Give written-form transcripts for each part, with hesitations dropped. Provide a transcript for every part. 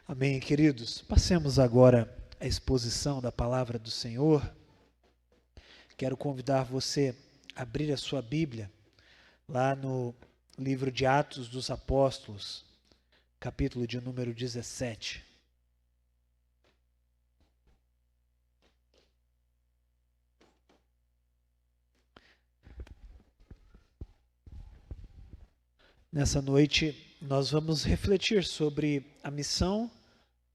Amém, queridos. Passemos agora à exposição da palavra do Senhor. Quero convidar você a abrir a sua Bíblia lá no livro de Atos dos Apóstolos, capítulo de número 17. Nessa noite, nós vamos refletir sobre a missão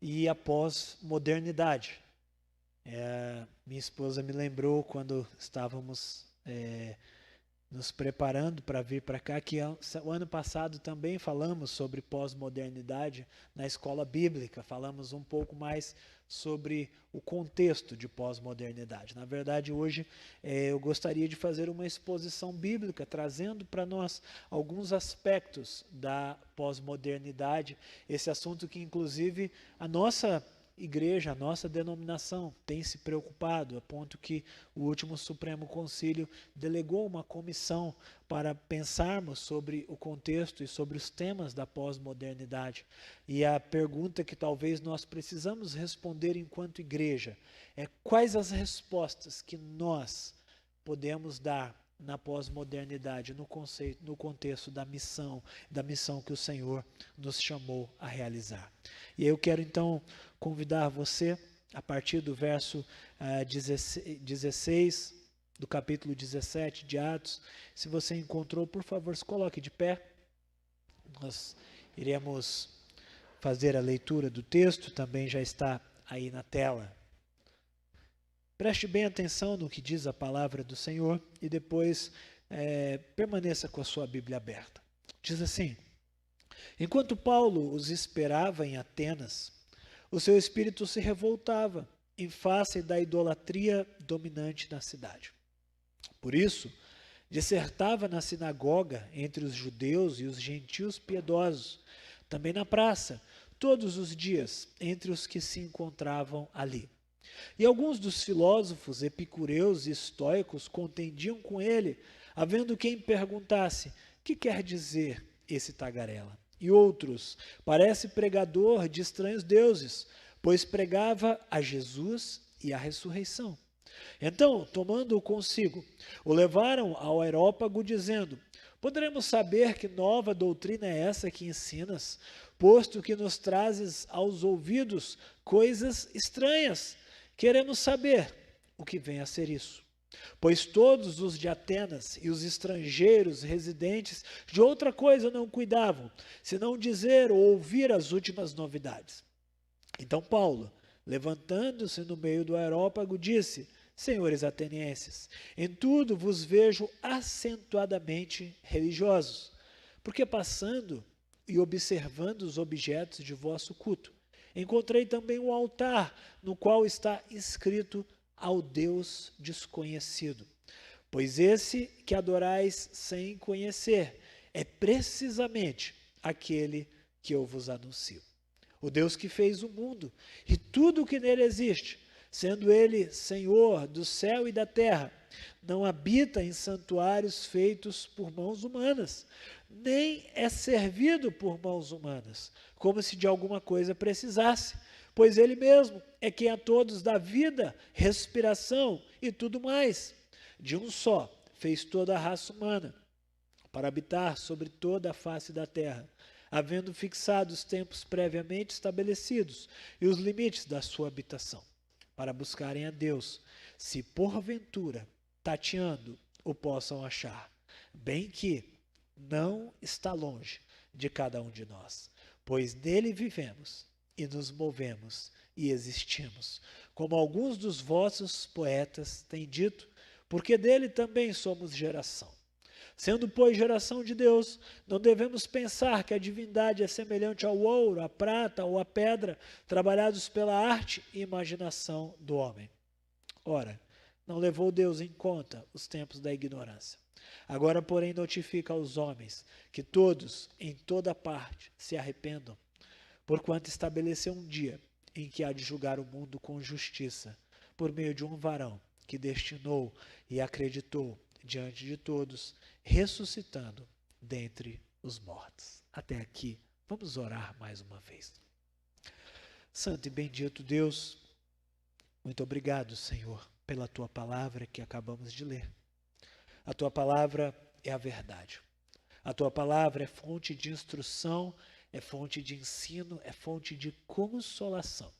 e a pós-modernidade. Minha esposa me lembrou quando estávamos nos preparando para vir para cá, que o ano passado também falamos sobre pós-modernidade na escola bíblica, falamos um pouco mais sobre o contexto de pós-modernidade. Na verdade, hoje eu gostaria de fazer uma exposição bíblica, trazendo para nós alguns aspectos da pós-modernidade, esse assunto que inclusive a nossa igreja, a nossa denominação tem se preocupado, a ponto que o último Supremo Concílio delegou uma comissão para pensarmos sobre o contexto e sobre os temas da pós-modernidade. E a pergunta que talvez nós precisamos responder enquanto igreja é: quais as respostas que nós podemos dar na pós-modernidade, no contexto da missão que o Senhor nos chamou a realizar. E eu quero então convidar você, a partir do verso 16, do capítulo 17 de Atos, se você encontrou, por favor, se coloque de pé. Nós iremos fazer a leitura do texto, também já está aí na tela. Preste bem atenção no que diz a palavra do Senhor e depois permaneça com a sua Bíblia aberta. Diz assim: enquanto Paulo os esperava em Atenas, o seu espírito se revoltava em face da idolatria dominante na cidade. Por isso, dissertava na sinagoga entre os judeus e os gentios piedosos, também na praça, todos os dias, entre os que se encontravam ali. E alguns dos filósofos epicureus e estoicos contendiam com ele, havendo quem perguntasse: que quer dizer esse tagarela? E outros: parece pregador de estranhos deuses, pois pregava a Jesus e a ressurreição. Então, tomando-o consigo, o levaram ao Areópago, dizendo: poderemos saber que nova doutrina é essa que ensinas, posto que nos trazes aos ouvidos coisas estranhas? Queremos saber o que vem a ser isso. Pois todos os de Atenas e os estrangeiros residentes de outra coisa não cuidavam, senão dizer ou ouvir as últimas novidades. Então Paulo, levantando-se no meio do Areópago, disse: senhores atenienses, em tudo vos vejo acentuadamente religiosos, porque passando e observando os objetos de vosso culto, encontrei também um altar no qual está escrito: ao Deus desconhecido. Pois esse que adorais sem conhecer é precisamente aquele que eu vos anuncio. O Deus que fez o mundo e tudo o que nele existe, sendo ele Senhor do céu e da terra, não habita em santuários feitos por mãos humanas, nem é servido por mãos humanas, como se de alguma coisa precisasse, pois ele mesmo é quem a todos dá vida, respiração e tudo mais. De um só fez toda a raça humana, para habitar sobre toda a face da terra, havendo fixado os tempos previamente estabelecidos e os limites da sua habitação, para buscarem a Deus, se porventura, tateando, o possam achar, bem que não está longe de cada um de nós, pois nele vivemos e nos movemos e existimos, como alguns dos vossos poetas têm dito, porque dele também somos geração. Sendo, pois, geração de Deus, não devemos pensar que a divindade é semelhante ao ouro, à prata ou à pedra, trabalhados pela arte e imaginação do homem. Ora, não levou Deus em conta os tempos da ignorância. Agora, porém, notifica aos homens que todos, em toda parte, se arrependam, porquanto estabeleceu um dia em que há de julgar o mundo com justiça, por meio de um varão que destinou e acreditou diante de todos, ressuscitando dentre os mortos. Até aqui, vamos orar mais uma vez. Santo e bendito Deus, muito obrigado, Senhor, pela tua palavra que acabamos de ler. A tua palavra é a verdade. A tua palavra é fonte de instrução, é fonte de ensino, é fonte de consolação.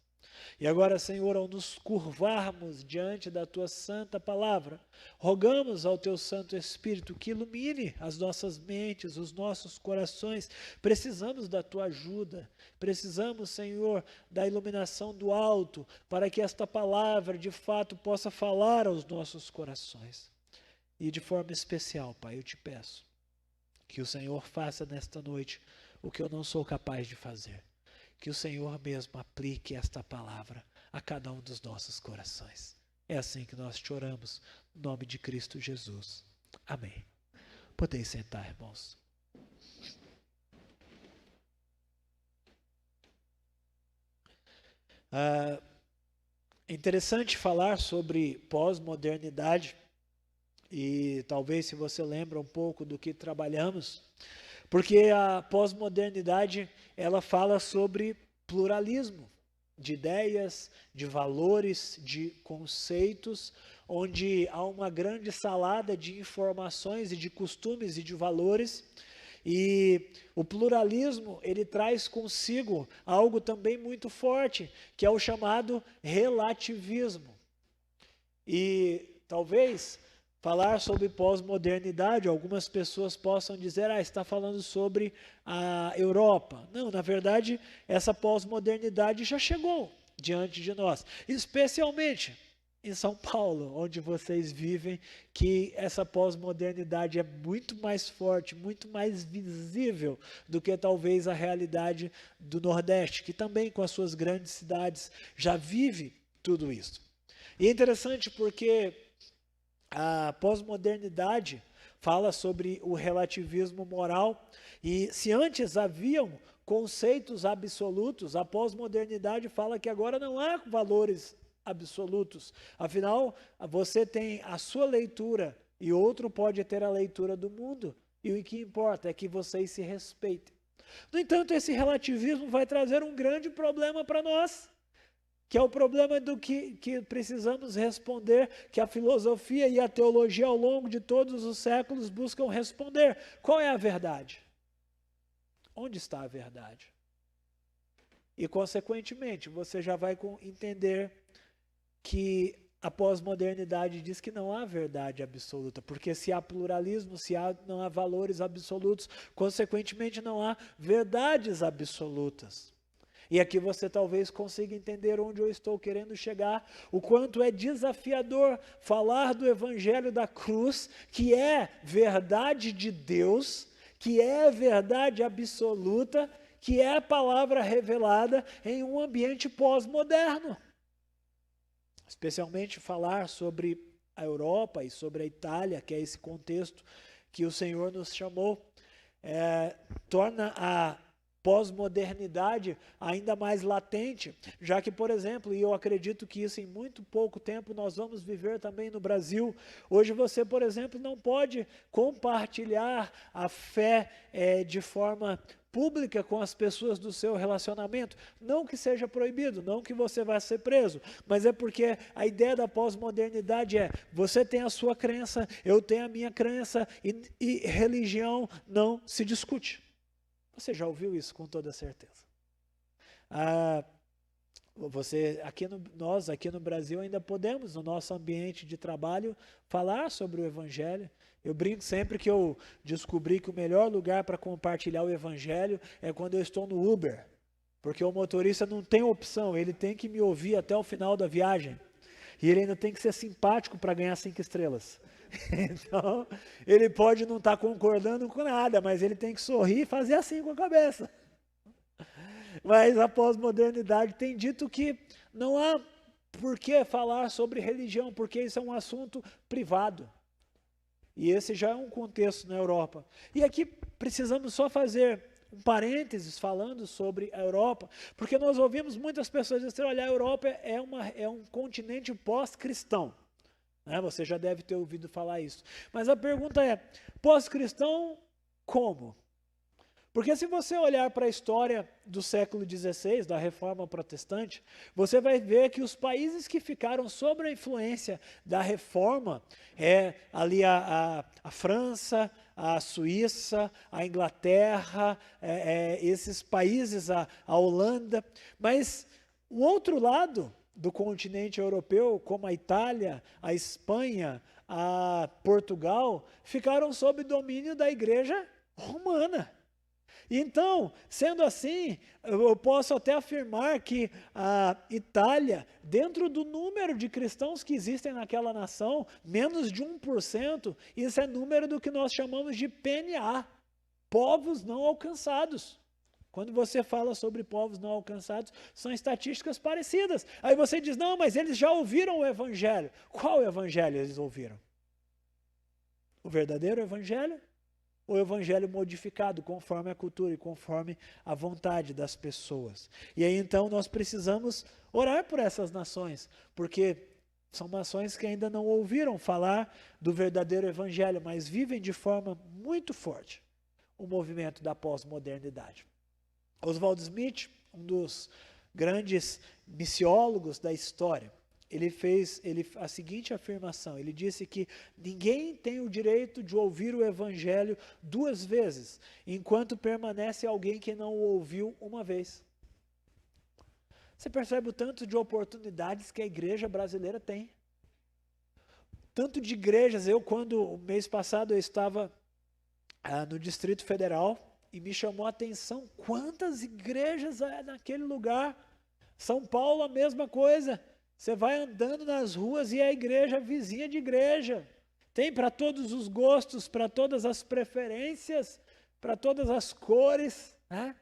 E agora, Senhor, ao nos curvarmos diante da tua santa palavra, rogamos ao teu Santo Espírito que ilumine as nossas mentes, os nossos corações. Precisamos da tua ajuda, precisamos, Senhor, da iluminação do alto, para que esta palavra, de fato, possa falar aos nossos corações. E de forma especial, Pai, eu te peço que o Senhor faça nesta noite o que eu não sou capaz de fazer. Que o Senhor mesmo aplique esta palavra a cada um dos nossos corações. É assim que nós te oramos, no nome de Cristo Jesus. Amém. Podeis sentar, irmãos. É interessante falar sobre pós-modernidade, e talvez se você lembra um pouco do que trabalhamos, porque a pós-modernidade, ela fala sobre pluralismo de ideias, de valores, de conceitos, onde há uma grande salada de informações e de costumes e de valores, e o pluralismo, ele traz consigo algo também muito forte, que é o chamado relativismo. E talvez falar sobre pós-modernidade, algumas pessoas possam dizer, está falando sobre a Europa. Não, na verdade, essa pós-modernidade já chegou diante de nós, especialmente em São Paulo, onde vocês vivem, que essa pós-modernidade é muito mais forte, muito mais visível do que talvez a realidade do Nordeste, que também com as suas grandes cidades já vive tudo isso. E é interessante porque a pós-modernidade fala sobre o relativismo moral, e se antes haviam conceitos absolutos, a pós-modernidade fala que agora não há valores absolutos. Afinal, você tem a sua leitura e outro pode ter a leitura do mundo, e o que importa é que vocês se respeitem. No entanto, esse relativismo vai trazer um grande problema para nós, que é o problema do que precisamos responder, que a filosofia e a teologia ao longo de todos os séculos buscam responder. Qual é a verdade? Onde está a verdade? E, consequentemente, você já vai entender que a pós-modernidade diz que não há verdade absoluta, porque se há pluralismo, não há valores absolutos, consequentemente não há verdades absolutas. E aqui você talvez consiga entender onde eu estou querendo chegar, o quanto é desafiador falar do Evangelho da cruz, que é verdade de Deus, que é verdade absoluta, que é a palavra revelada em um ambiente pós-moderno. Especialmente falar sobre a Europa e sobre a Itália, que é esse contexto que o Senhor nos chamou, torna a pós-modernidade ainda mais latente, já que, por exemplo, e eu acredito que isso em muito pouco tempo nós vamos viver também no Brasil, hoje você, por exemplo, não pode compartilhar a fé de forma pública com as pessoas do seu relacionamento, não que seja proibido, não que você vá ser preso, mas é porque a ideia da pós-modernidade você tem a sua crença, eu tenho a minha crença, e religião não se discute. Você já ouviu isso com toda certeza. Nós aqui no Brasil ainda podemos, no nosso ambiente de trabalho, falar sobre o Evangelho. Eu brinco sempre que eu descobri que o melhor lugar para compartilhar o Evangelho é quando eu estou no Uber, porque o motorista não tem opção, ele tem que me ouvir até o final da viagem. E ele ainda tem que ser simpático para ganhar 5 estrelas. Então, ele pode não estar concordando com nada, mas ele tem que sorrir e fazer assim com a cabeça. Mas a pós-modernidade tem dito que não há por que falar sobre religião, porque isso é um assunto privado. E esse já é um contexto na Europa. E aqui precisamos só fazer um parênteses falando sobre a Europa, porque nós ouvimos muitas pessoas dizer, olha, a Europa é um continente pós-cristão. Você já deve ter ouvido falar isso. Mas a pergunta é, pós-cristão como? Porque se você olhar para a história do século XVI, da Reforma Protestante, você vai ver que os países que ficaram sob a influência da Reforma, ali a França, a Suíça, a Inglaterra, esses países, a Holanda, mas o outro lado do continente europeu, como a Itália, a Espanha, a Portugal, ficaram sob domínio da Igreja Romana. Então, sendo assim, eu posso até afirmar que a Itália, dentro do número de cristãos que existem naquela nação, menos de 1%, isso é número do que nós chamamos de PNA, povos não alcançados. Quando você fala sobre povos não alcançados, são estatísticas parecidas. Aí você diz, não, mas eles já ouviram o Evangelho. Qual Evangelho eles ouviram? O verdadeiro Evangelho? O Evangelho modificado conforme a cultura e conforme a vontade das pessoas. E aí então nós precisamos orar por essas nações, porque são nações que ainda não ouviram falar do verdadeiro Evangelho, mas vivem de forma muito forte o movimento da pós-modernidade. Oswald Smith, um dos grandes missiólogos da história, ele fez a seguinte afirmação, ele disse que ninguém tem o direito de ouvir o Evangelho 2 vezes, enquanto permanece alguém que não o ouviu uma vez. Você percebe o tanto de oportunidades que a igreja brasileira tem? Tanto de igrejas, o mês passado eu estava no Distrito Federal e me chamou a atenção quantas igrejas há naquele lugar. São Paulo a mesma coisa. Você vai andando nas ruas e é a igreja vizinha de igreja. Tem para todos os gostos, para todas as preferências, para todas as cores, né?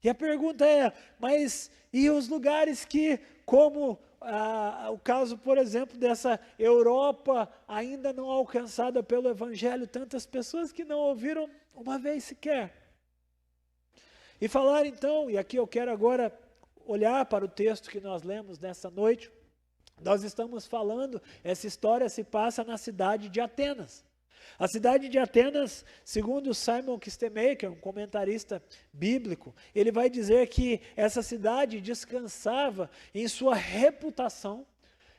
E a pergunta é, mas e os lugares que, como o caso, por exemplo, dessa Europa ainda não alcançada pelo Evangelho, tantas pessoas que não ouviram uma vez sequer. E falar então, e aqui eu quero agora olhar para o texto que nós lemos nessa noite, nós estamos falando, essa história se passa na cidade de Atenas. A cidade de Atenas, segundo Simon Kistemaker, um comentarista bíblico, ele vai dizer que essa cidade descansava em sua reputação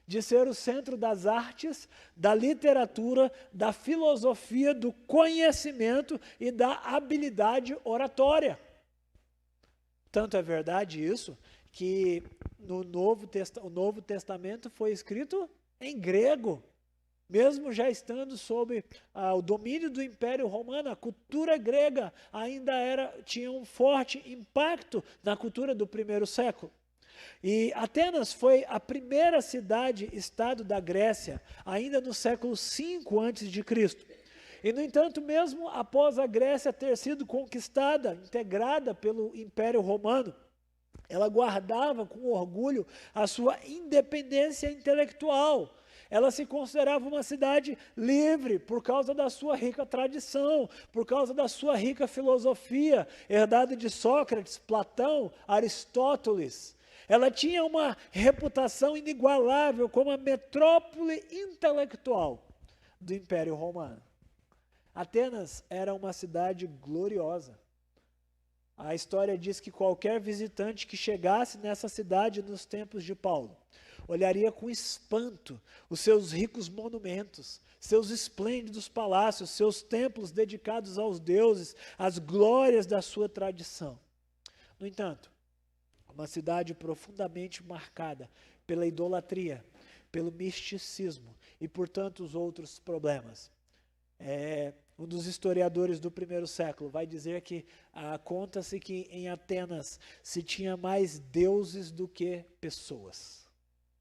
de ser o centro das artes, da literatura, da filosofia, do conhecimento e da habilidade oratória. Tanto é verdade isso, que o Novo Testamento foi escrito em grego, mesmo já estando sob o domínio do Império Romano, a cultura grega ainda tinha um forte impacto na cultura do primeiro século. E Atenas foi a primeira cidade-estado da Grécia, ainda no século V a.C. E, no entanto, mesmo após a Grécia ter sido conquistada, integrada pelo Império Romano, ela guardava com orgulho a sua independência intelectual. Ela se considerava uma cidade livre por causa da sua rica tradição, por causa da sua rica filosofia, herdada de Sócrates, Platão, Aristóteles. Ela tinha uma reputação inigualável como a metrópole intelectual do Império Romano. Atenas era uma cidade gloriosa. A história diz que qualquer visitante que chegasse nessa cidade nos tempos de Paulo olharia com espanto os seus ricos monumentos, seus esplêndidos palácios, seus templos dedicados aos deuses, as glórias da sua tradição. No entanto, uma cidade profundamente marcada pela idolatria, pelo misticismo e por tantos outros problemas. Um dos historiadores do primeiro século vai dizer que conta-se que em Atenas se tinha mais deuses do que pessoas.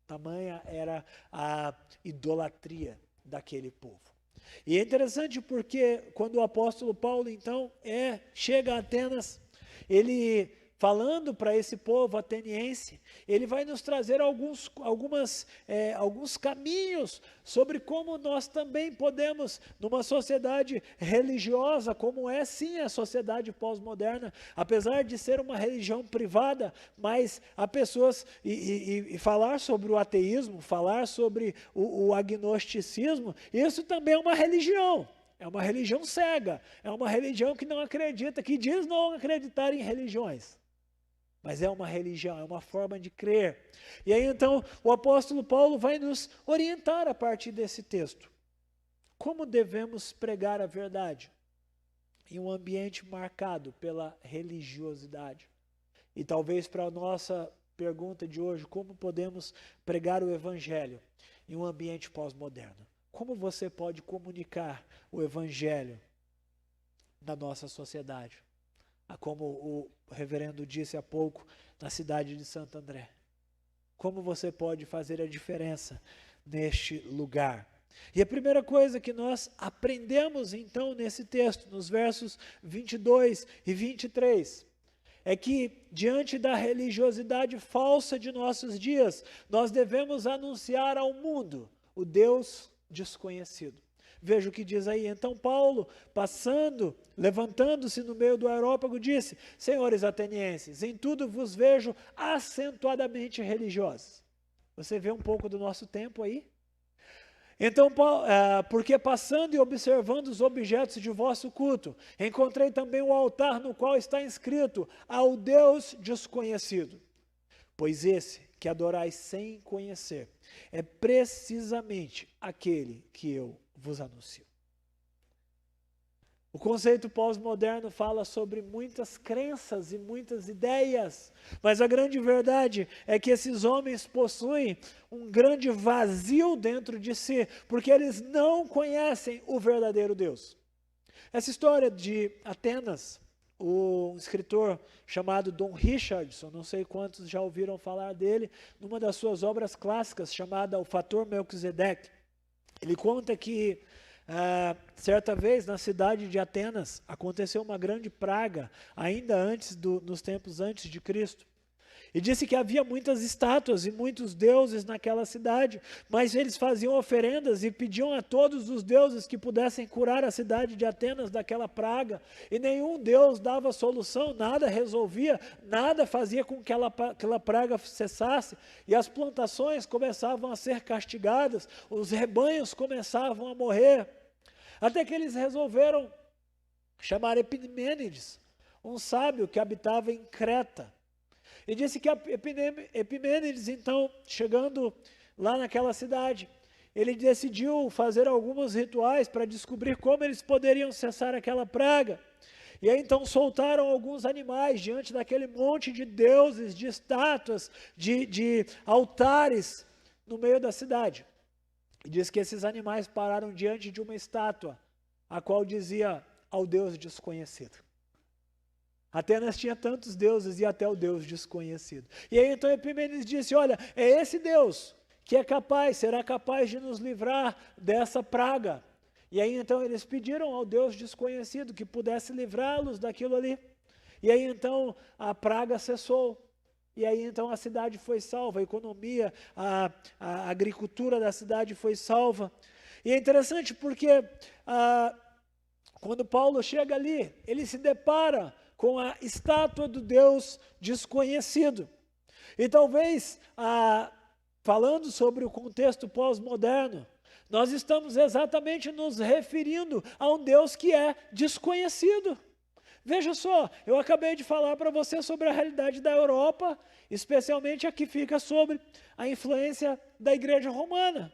Tamanha era a idolatria daquele povo. E é interessante porque quando o apóstolo Paulo então chega a Atenas, ele falando para esse povo ateniense, ele vai nos trazer alguns caminhos sobre como nós também podemos, numa sociedade religiosa, como é sim a sociedade pós-moderna, apesar de ser uma religião privada, mas há pessoas, e falar sobre o ateísmo, falar sobre o agnosticismo, isso também é uma religião. É uma religião cega, é uma religião que não acredita, que diz não acreditar em religiões. Mas é uma religião, é uma forma de crer. E aí então o apóstolo Paulo vai nos orientar a partir desse texto. Como devemos pregar a verdade em um ambiente marcado pela religiosidade? E talvez para a nossa pergunta de hoje, como podemos pregar o evangelho em um ambiente pós-moderno? Como você pode comunicar o evangelho na nossa sociedade? Como o reverendo disse há pouco, na cidade de Santo André. Como você pode fazer a diferença neste lugar? E a primeira coisa que nós aprendemos então nesse texto, nos versos 22 e 23, é que diante da religiosidade falsa de nossos dias, nós devemos anunciar ao mundo o Deus desconhecido. Veja o que diz aí. Então Paulo, levantando-se no meio do aerópago, disse: senhores atenienses, em tudo vos vejo acentuadamente religiosos. Você vê um pouco do nosso tempo aí? Então, porque passando e observando os objetos de vosso culto, encontrei também o altar no qual está inscrito ao Deus desconhecido. Pois esse que adorais sem conhecer é precisamente aquele que eu vos anuncio. O conceito pós-moderno fala sobre muitas crenças e muitas ideias, mas a grande verdade é que esses homens possuem um grande vazio dentro de si, porque eles não conhecem o verdadeiro Deus. Essa história de Atenas, um escritor chamado Don Richardson, não sei quantos já ouviram falar dele, numa das suas obras clássicas, chamada O Fator Melquisedeque, ele conta que certa vez na cidade de Atenas aconteceu uma grande praga, ainda nos tempos antes de Cristo. E disse que havia muitas estátuas e muitos deuses naquela cidade, mas eles faziam oferendas e pediam a todos os deuses que pudessem curar a cidade de Atenas daquela praga, e nenhum deus dava solução, nada resolvia, nada fazia com que aquela praga cessasse, e as plantações começavam a ser castigadas, os rebanhos começavam a morrer, até que eles resolveram chamar Epimênides, um sábio que habitava em Creta. E disse que Epimênides, então, chegando lá naquela cidade, ele decidiu fazer alguns rituais para descobrir como eles poderiam cessar aquela praga. E aí então soltaram alguns animais diante daquele monte de deuses, de estátuas, de altares no meio da cidade. E diz que esses animais pararam diante de uma estátua, a qual dizia ao Deus desconhecido. Atenas tinha tantos deuses e até o Deus desconhecido. E aí então Epimênides disse: olha, é esse Deus que será capaz de nos livrar dessa praga. E aí então eles pediram ao Deus desconhecido que pudesse livrá-los daquilo ali. E aí então a praga cessou. E aí então a cidade foi salva, a economia, a agricultura da cidade foi salva. E é interessante porque quando Paulo chega ali, ele se depara com a estátua do Deus desconhecido. E talvez, falando sobre o contexto pós-moderno, nós estamos exatamente nos referindo a um Deus que é desconhecido. Veja só, eu acabei de falar para você sobre a realidade da Europa, especialmente a que fica sobre a influência da Igreja Romana.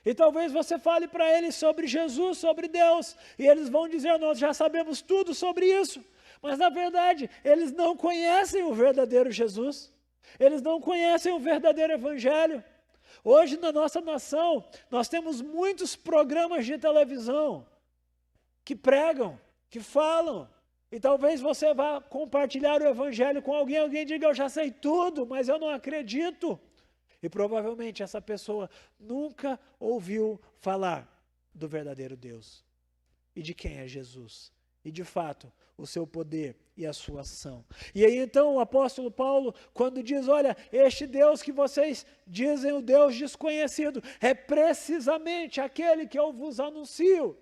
E talvez você fale para eles sobre Jesus, sobre Deus, e eles vão dizer: nós já sabemos tudo sobre isso. Mas na verdade, eles não conhecem o verdadeiro Jesus, eles não conhecem o verdadeiro Evangelho. Hoje na nossa nação, nós temos muitos programas de televisão que pregam, que falam, e talvez você vá compartilhar o Evangelho com alguém diga: eu já sei tudo, mas eu não acredito. E provavelmente essa pessoa nunca ouviu falar do verdadeiro Deus e de quem é Jesus. E de fato, o seu poder e a sua ação. E aí então o apóstolo Paulo, quando diz: olha, este Deus que vocês dizem o Deus desconhecido, é precisamente aquele que eu vos anuncio.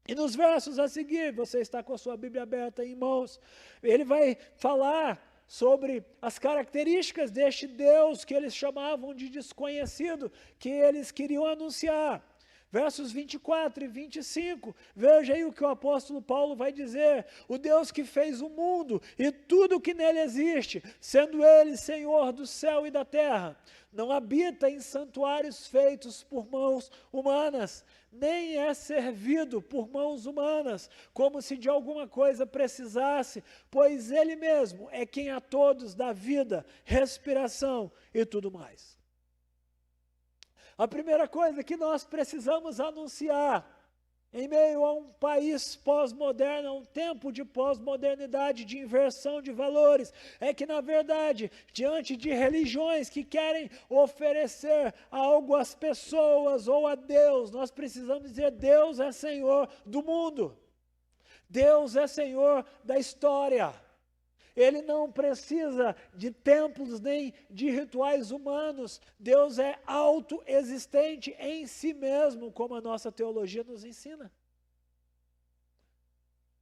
E nos versos a seguir, você está com a sua Bíblia aberta em mãos, ele vai falar sobre as características deste Deus que eles chamavam de desconhecido, que eles queriam anunciar. Versos 24 e 25, veja aí o que o apóstolo Paulo vai dizer: o Deus que fez o mundo e tudo o que nele existe, sendo ele Senhor do céu e da terra, não habita em santuários feitos por mãos humanas, nem é servido por mãos humanas, como se de alguma coisa precisasse, pois ele mesmo é quem a todos dá vida, respiração e tudo mais. A primeira coisa que nós precisamos anunciar, em meio a um país pós-moderno, a um tempo de pós-modernidade, de inversão de valores, é que, na verdade, diante de religiões que querem oferecer algo às pessoas ou a Deus, nós precisamos dizer: Deus é Senhor do mundo, Deus é Senhor da história. Ele não precisa de templos nem de rituais humanos. Deus é autoexistente em si mesmo, como a nossa teologia nos ensina.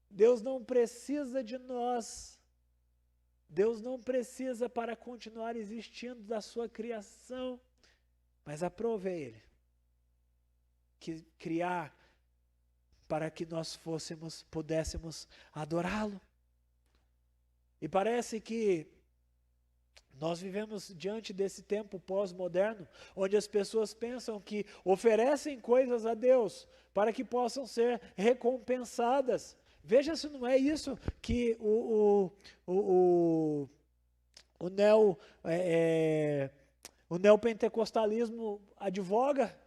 Deus não precisa de nós. Deus não precisa para continuar existindo da sua criação. Mas aprove Ele que criar para que nós pudéssemos adorá-lo. E parece que nós vivemos diante desse tempo pós-moderno, onde as pessoas pensam que oferecem coisas a Deus para que possam ser recompensadas. Veja se não é isso que o neopentecostalismo advoga.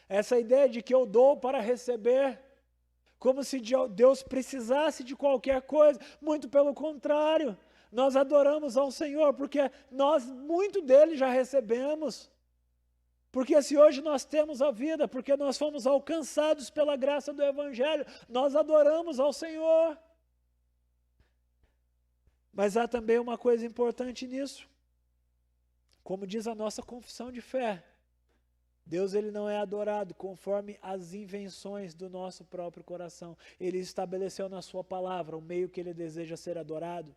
Essa ideia de que eu dou para receber, como se Deus precisasse de qualquer coisa. Muito pelo contrário, nós adoramos ao Senhor porque nós muito dele já recebemos. Porque se hoje nós temos a vida, porque nós fomos alcançados pela graça do Evangelho, nós adoramos ao Senhor. Mas há também uma coisa importante nisso. Como diz a nossa confissão de fé, Deus, ele não é adorado conforme as invenções do nosso próprio coração. Ele estabeleceu na sua palavra o meio que ele deseja ser adorado.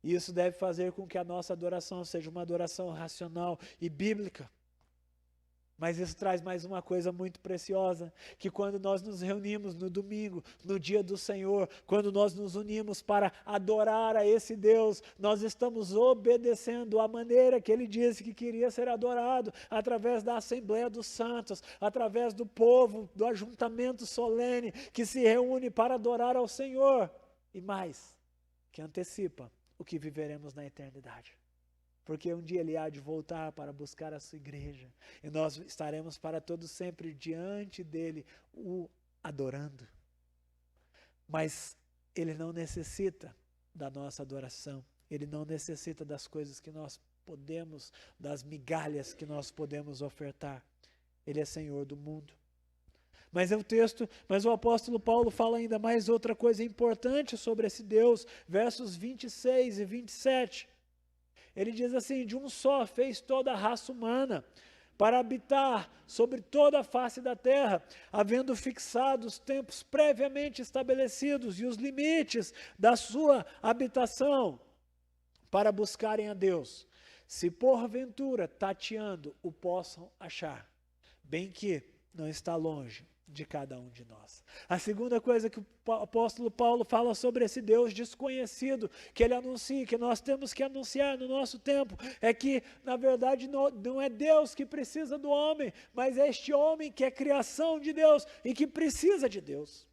E isso deve fazer com que a nossa adoração seja uma adoração racional e bíblica. Mas isso traz mais uma coisa muito preciosa, que quando nós nos reunimos no domingo, no dia do Senhor, quando nós nos unimos para adorar a esse Deus, nós estamos obedecendo a maneira que Ele disse que queria ser adorado, através da Assembleia dos Santos, através do povo, do ajuntamento solene, que se reúne para adorar ao Senhor, e mais, que antecipa o que viveremos na eternidade. Porque um dia Ele há de voltar para buscar a sua igreja, e nós estaremos para todo sempre diante dEle, o adorando. Mas Ele não necessita da nossa adoração, Ele não necessita das coisas que nós podemos, das migalhas que nós podemos ofertar. Ele é Senhor do mundo. Mas o apóstolo Paulo fala ainda mais outra coisa importante sobre esse Deus, versos 26 e 27. Ele diz assim: de um só fez toda a raça humana, para habitar sobre toda a face da terra, havendo fixado os tempos previamente estabelecidos e os limites da sua habitação, para buscarem a Deus, se porventura tateando o possam achar, bem que não está longe de cada um de nós. A segunda coisa que o apóstolo Paulo fala sobre esse Deus desconhecido, que ele anuncia, que nós temos que anunciar no nosso tempo, é que, na verdade, não é Deus que precisa do homem, mas é este homem que é criação de Deus e que precisa de Deus.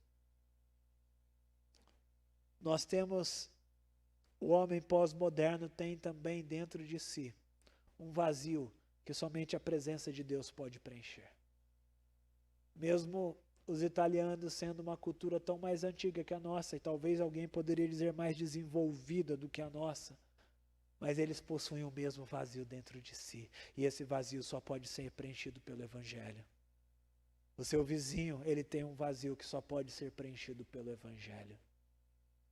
Nós temos, o homem pós-moderno tem também dentro de si um vazio que somente a presença de Deus pode preencher. Mesmo os italianos sendo uma cultura tão mais antiga que a nossa, e talvez alguém poderia dizer mais desenvolvida do que a nossa, mas eles possuem o mesmo vazio dentro de si, e esse vazio só pode ser preenchido pelo Evangelho. O seu vizinho, ele tem um vazio que só pode ser preenchido pelo Evangelho.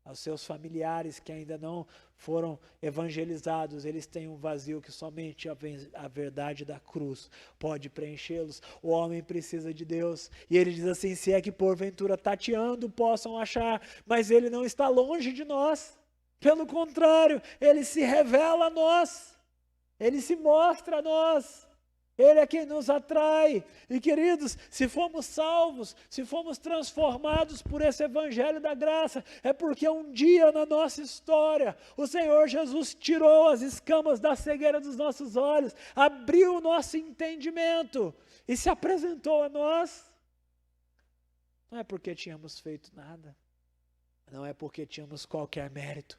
Aos seus familiares que ainda não foram evangelizados, eles têm um vazio que somente a verdade da cruz pode preenchê-los. O homem precisa de Deus, e ele diz assim: se é que porventura tateando possam achar, mas ele não está longe de nós, pelo contrário, ele se revela a nós, ele se mostra a nós, Ele é quem nos atrai. E queridos, se fomos salvos, se fomos transformados por esse evangelho da graça, é porque um dia na nossa história, o Senhor Jesus tirou as escamas da cegueira dos nossos olhos, abriu o nosso entendimento e se apresentou a nós. Não é porque tínhamos feito nada, não é porque tínhamos qualquer mérito,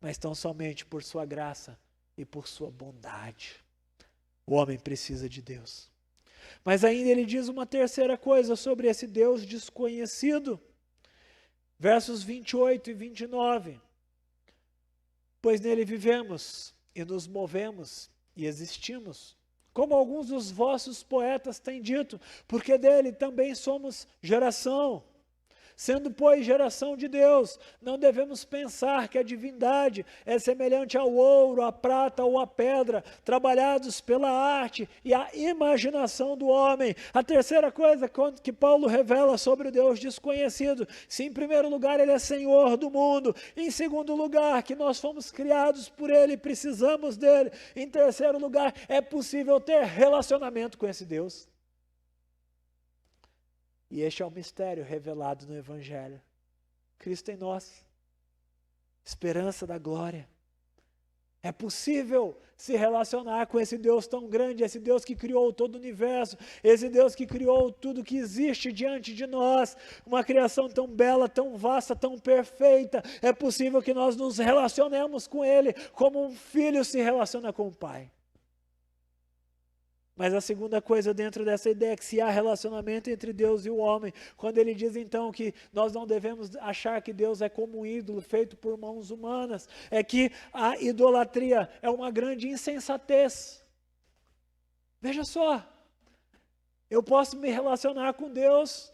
mas tão somente por sua graça e por sua bondade. O homem precisa de Deus. Mas ainda ele diz uma terceira coisa sobre esse Deus desconhecido. Versos 28 e 29. Pois nele vivemos e nos movemos e existimos, como alguns dos vossos poetas têm dito, porque dele também somos geração. Sendo, pois, geração de Deus, não devemos pensar que a divindade é semelhante ao ouro, à prata ou à pedra, trabalhados pela arte e a imaginação do homem. A terceira coisa que Paulo revela sobre o Deus desconhecido, se em primeiro lugar ele é Senhor do mundo, em segundo lugar que nós fomos criados por ele e precisamos dele, em terceiro lugar é possível ter relacionamento com esse Deus. E este é o mistério revelado no Evangelho. Cristo em nós, esperança da glória. É possível se relacionar com esse Deus tão grande, esse Deus que criou todo o universo, esse Deus que criou tudo que existe diante de nós, uma criação tão bela, tão vasta, tão perfeita. É possível que nós nos relacionemos com Ele como um filho se relaciona com o pai. Mas a segunda coisa dentro dessa ideia é que se há relacionamento entre Deus e o homem, quando ele diz então que nós não devemos achar que Deus é como um ídolo feito por mãos humanas, é que a idolatria é uma grande insensatez. Veja só, eu posso me relacionar com Deus,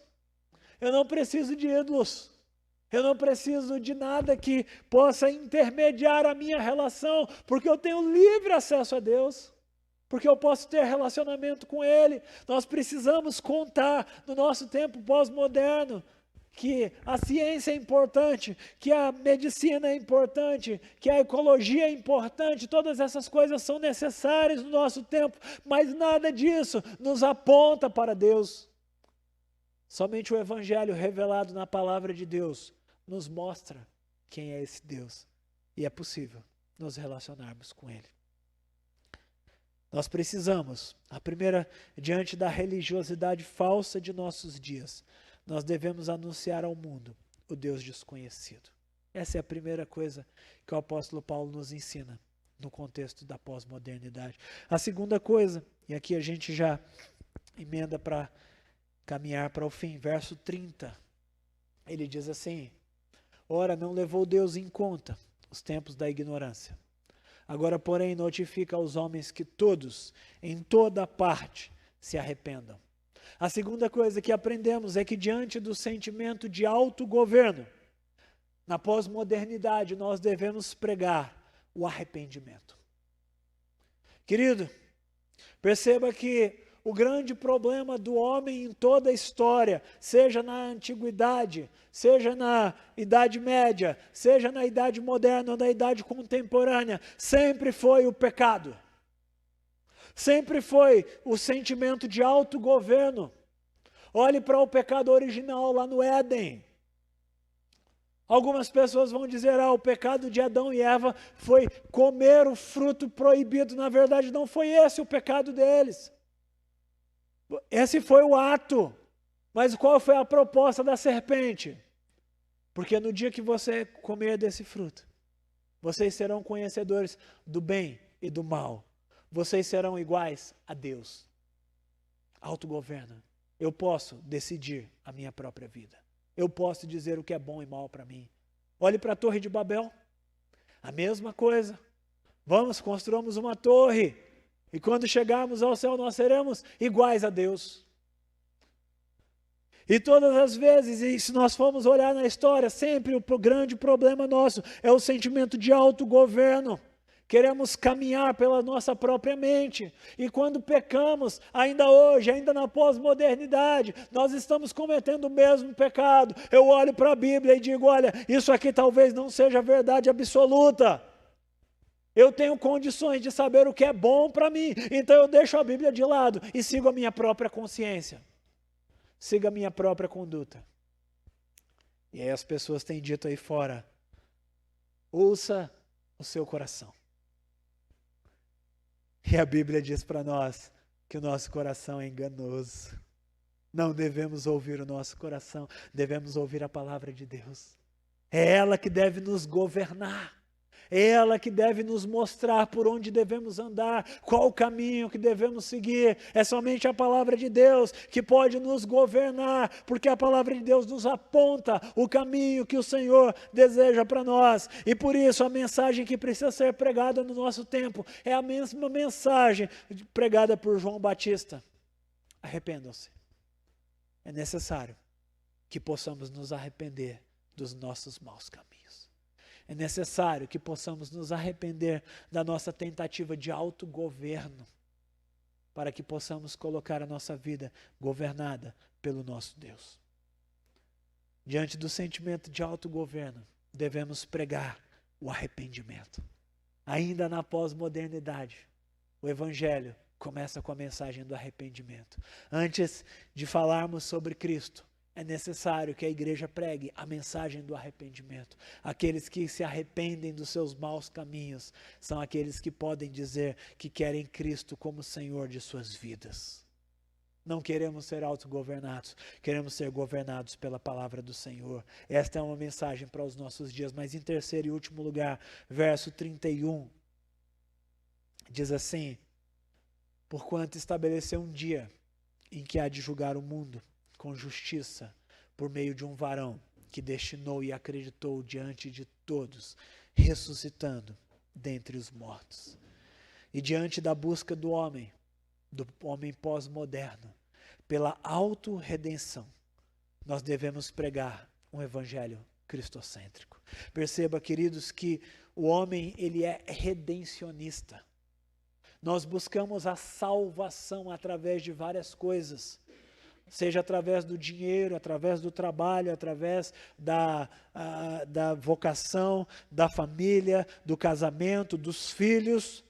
eu não preciso de ídolos, eu não preciso de nada que possa intermediar a minha relação, porque eu tenho livre acesso a Deus. Porque eu posso ter relacionamento com Ele. Nós precisamos contar no nosso tempo pós-moderno que a ciência é importante, que a medicina é importante, que a ecologia é importante, todas essas coisas são necessárias no nosso tempo, mas nada disso nos aponta para Deus. Somente o Evangelho revelado na palavra de Deus nos mostra quem é esse Deus. E é possível nos relacionarmos com Ele. Nós precisamos, a primeira, diante da religiosidade falsa de nossos dias, nós devemos anunciar ao mundo o Deus desconhecido. Essa é a primeira coisa que o apóstolo Paulo nos ensina no contexto da pós-modernidade. A segunda coisa, e aqui a gente já emenda para caminhar para o fim, verso 30, ele diz assim: ora, não levou Deus em conta os tempos da ignorância. Agora, porém, notifica aos homens que todos, em toda parte, se arrependam. A segunda coisa que aprendemos é que diante do sentimento de autogoverno, na pós-modernidade, nós devemos pregar o arrependimento. Querido, perceba que o grande problema do homem em toda a história, seja na antiguidade, seja na Idade Média, seja na Idade Moderna ou na Idade Contemporânea, sempre foi o pecado. Sempre foi o sentimento de autogoverno. Olhe para o pecado original lá no Éden. Algumas pessoas vão dizer, o pecado de Adão e Eva foi comer o fruto proibido. Na verdade, não foi esse o pecado deles. Esse foi o ato, mas qual foi a proposta da serpente? Porque no dia que você comer desse fruto, vocês serão conhecedores do bem e do mal. Vocês serão iguais a Deus. Autogoverno. Eu posso decidir a minha própria vida. Eu posso dizer o que é bom e mal para mim. Olhe para a Torre de Babel. A mesma coisa. Vamos, construamos uma torre. E quando chegarmos ao céu, nós seremos iguais a Deus. E todas as vezes, e se nós formos olhar na história, sempre o grande problema nosso é o sentimento de autogoverno. Queremos caminhar pela nossa própria mente. E quando pecamos, ainda hoje, ainda na pós-modernidade, nós estamos cometendo o mesmo pecado. Eu olho para a Bíblia e digo, olha, isso aqui talvez não seja verdade absoluta. Eu tenho condições de saber o que é bom para mim, então eu deixo a Bíblia de lado e sigo a minha própria consciência, sigo a minha própria conduta. E aí as pessoas têm dito aí fora, ouça o seu coração. E a Bíblia diz para nós que o nosso coração é enganoso. Não devemos ouvir o nosso coração, devemos ouvir a palavra de Deus. É ela que deve nos governar. É ela que deve nos mostrar por onde devemos andar, qual o caminho que devemos seguir. É somente a palavra de Deus que pode nos governar, porque a palavra de Deus nos aponta o caminho que o Senhor deseja para nós. E por isso a mensagem que precisa ser pregada no nosso tempo é a mesma mensagem pregada por João Batista. Arrependam-se. É necessário que possamos nos arrepender dos nossos maus caminhos. É necessário que possamos nos arrepender da nossa tentativa de autogoverno, para que possamos colocar a nossa vida governada pelo nosso Deus. Diante do sentimento de autogoverno, devemos pregar o arrependimento. Ainda na pós-modernidade, o Evangelho começa com a mensagem do arrependimento. Antes de falarmos sobre Cristo, é necessário que a igreja pregue a mensagem do arrependimento. Aqueles que se arrependem dos seus maus caminhos são aqueles que podem dizer que querem Cristo como Senhor de suas vidas. Não queremos ser autogovernados, queremos ser governados pela palavra do Senhor. Esta é uma mensagem para os nossos dias. Mas em terceiro e último lugar, verso 31, diz assim: porquanto estabeleceu um dia em que há de julgar o mundo com justiça, por meio de um varão que destinou e acreditou diante de todos, ressuscitando dentre os mortos. E diante da busca do homem pós-moderno, pela autorredenção, nós devemos pregar um evangelho cristocêntrico. Perceba, queridos, que o homem, ele é redencionista. Nós buscamos a salvação através de várias coisas, seja através do dinheiro, através do trabalho, através da vocação, da família, do casamento, dos filhos.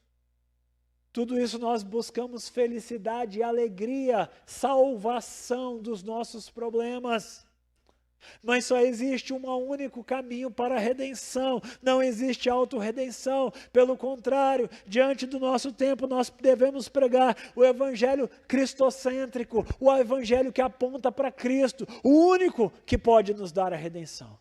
Tudo isso nós buscamos felicidade e alegria, salvação dos nossos problemas. Mas só existe um único caminho para a redenção, não existe autorredenção. Pelo contrário, diante do nosso tempo, nós devemos pregar o evangelho cristocêntrico, o evangelho que aponta para Cristo, o único que pode nos dar a redenção,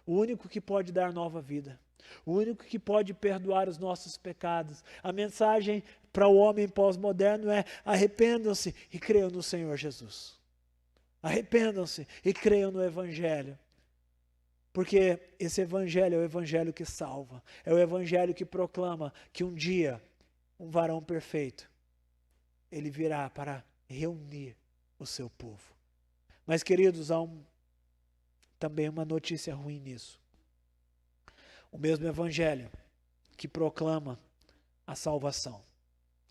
o único que pode dar nova vida, o único que pode perdoar os nossos pecados. A mensagem para o homem pós-moderno é: arrependam-se e creiam no Senhor Jesus. Arrependam-se e creiam no Evangelho, porque esse Evangelho é o Evangelho que salva, é o Evangelho que proclama que um dia um varão perfeito, ele virá para reunir o seu povo. Mas, queridos, há também uma notícia ruim nisso. O mesmo Evangelho que proclama a salvação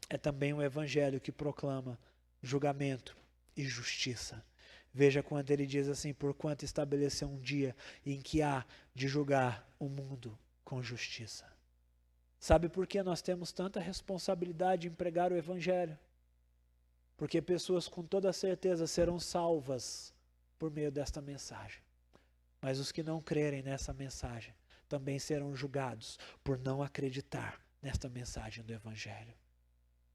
é também um Evangelho que proclama julgamento e justiça. Veja quando ele diz assim: porquanto estabeleceu um dia em que há de julgar o mundo com justiça. Sabe por que nós temos tanta responsabilidade em pregar o Evangelho? Porque pessoas com toda certeza serão salvas por meio desta mensagem. Mas os que não crerem nessa mensagem também serão julgados por não acreditar nesta mensagem do Evangelho.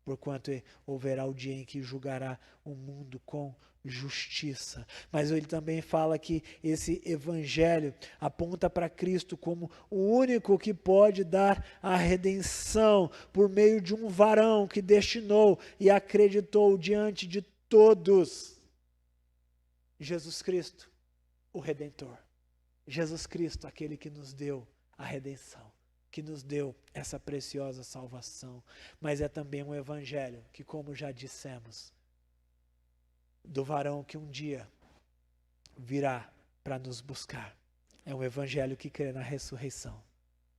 Porquanto houverá o dia em que julgará o mundo com justiça. Mas ele também fala que esse evangelho aponta para Cristo como o único que pode dar a redenção por meio de um varão que destinou e acreditou diante de todos. Jesus Cristo, o Redentor. Jesus Cristo, aquele que nos deu a redenção, que nos deu essa preciosa salvação. Mas é também um evangelho que, como já dissemos, do varão que um dia virá para nos buscar. É um evangelho que crê na ressurreição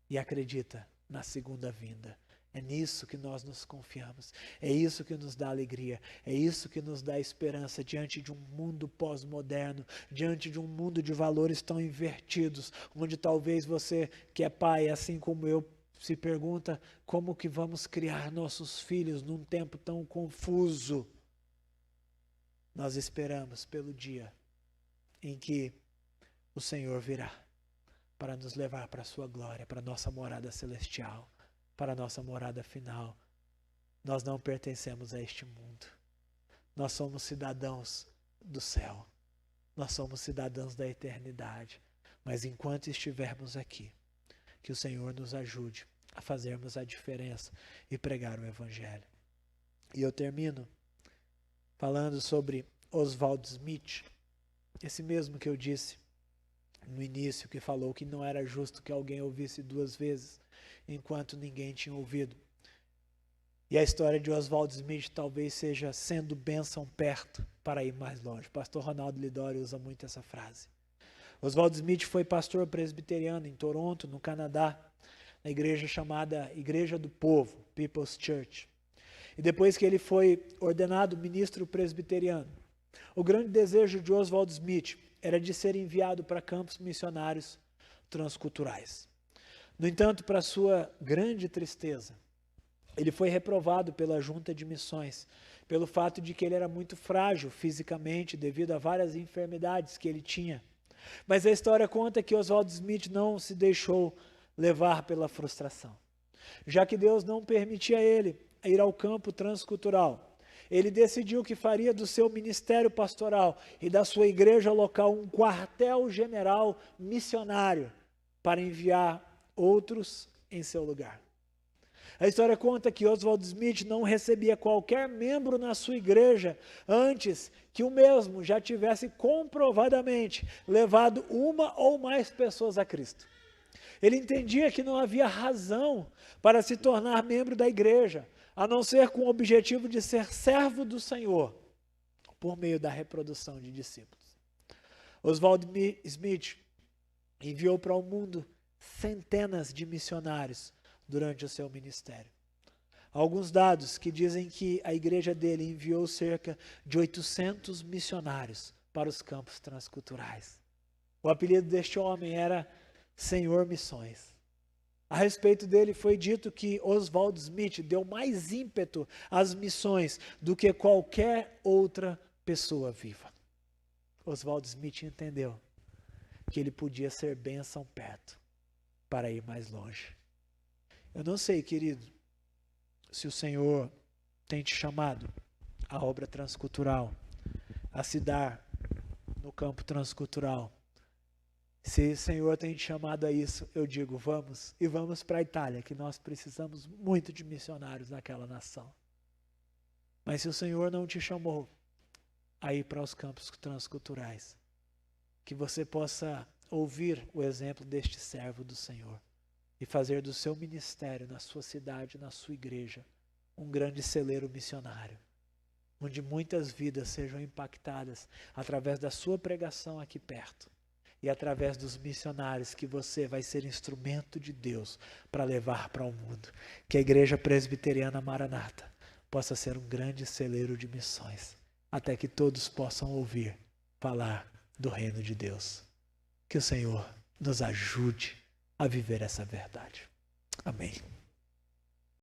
e acredita na segunda vinda. É nisso que nós nos confiamos, é isso que nos dá alegria, é isso que nos dá esperança diante de um mundo pós-moderno, diante de um mundo de valores tão invertidos, onde talvez você que é pai, assim como eu, se pergunta como que vamos criar nossos filhos num tempo tão confuso. Nós esperamos pelo dia em que o Senhor virá para nos levar para a sua glória, para a nossa morada celestial, para a nossa morada final. Nós não pertencemos a este mundo. Nós somos cidadãos do céu. Nós somos cidadãos da eternidade. Mas enquanto estivermos aqui, que o Senhor nos ajude a fazermos a diferença e pregar o Evangelho. E eu termino falando sobre Oswald Smith, esse mesmo que eu disse no início, que falou que não era justo que alguém ouvisse 2 vezes, enquanto ninguém tinha ouvido. E a história de Oswald Smith talvez seja sendo bênção perto para ir mais longe. O pastor Ronaldo Lidório usa muito essa frase. Oswald Smith foi pastor presbiteriano em Toronto, no Canadá, na igreja chamada Igreja do Povo, People's Church. E depois que ele foi ordenado ministro presbiteriano, o grande desejo de Oswald Smith era de ser enviado para campos missionários transculturais. No entanto, para sua grande tristeza, ele foi reprovado pela junta de missões, pelo fato de que ele era muito frágil fisicamente, devido a várias enfermidades que ele tinha. Mas a história conta que Oswald Smith não se deixou levar pela frustração. Já que Deus não permitia ele ir ao campo transcultural, ele decidiu que faria do seu ministério pastoral e da sua igreja local um quartel-general missionário para enviar outros em seu lugar. A história conta que Oswald Smith não recebia qualquer membro na sua igreja antes que o mesmo já tivesse comprovadamente levado uma ou mais pessoas a Cristo. Ele entendia que não havia razão para se tornar membro da igreja, a não ser com o objetivo de ser servo do Senhor, por meio da reprodução de discípulos. Oswald Smith enviou para o mundo centenas de missionários durante o seu ministério. Alguns dados que dizem que a igreja dele enviou cerca de 800 missionários para os campos transculturais. O apelido deste homem era Senhor Missões. A respeito dele foi dito que Oswald Smith deu mais ímpeto às missões do que qualquer outra pessoa viva. Oswald Smith entendeu que ele podia ser bênção perto para ir mais longe. Eu não sei, querido, se o Senhor tem te chamado à obra transcultural, a se dar no campo transcultural. Se o Senhor tem te chamado a isso, eu digo, vamos, e vamos para a Itália, que nós precisamos muito de missionários naquela nação. Mas se o Senhor não te chamou a ir para os campos transculturais, que você possa ouvir o exemplo deste servo do Senhor e fazer do seu ministério, na sua cidade, na sua igreja, um grande celeiro missionário, onde muitas vidas sejam impactadas através da sua pregação aqui perto e através dos missionários que você vai ser instrumento de Deus para levar para o mundo. Que a Igreja Presbiteriana Maranata possa ser um grande celeiro de missões, até que todos possam ouvir falar do reino de Deus. Que o Senhor nos ajude a viver essa verdade. Amém.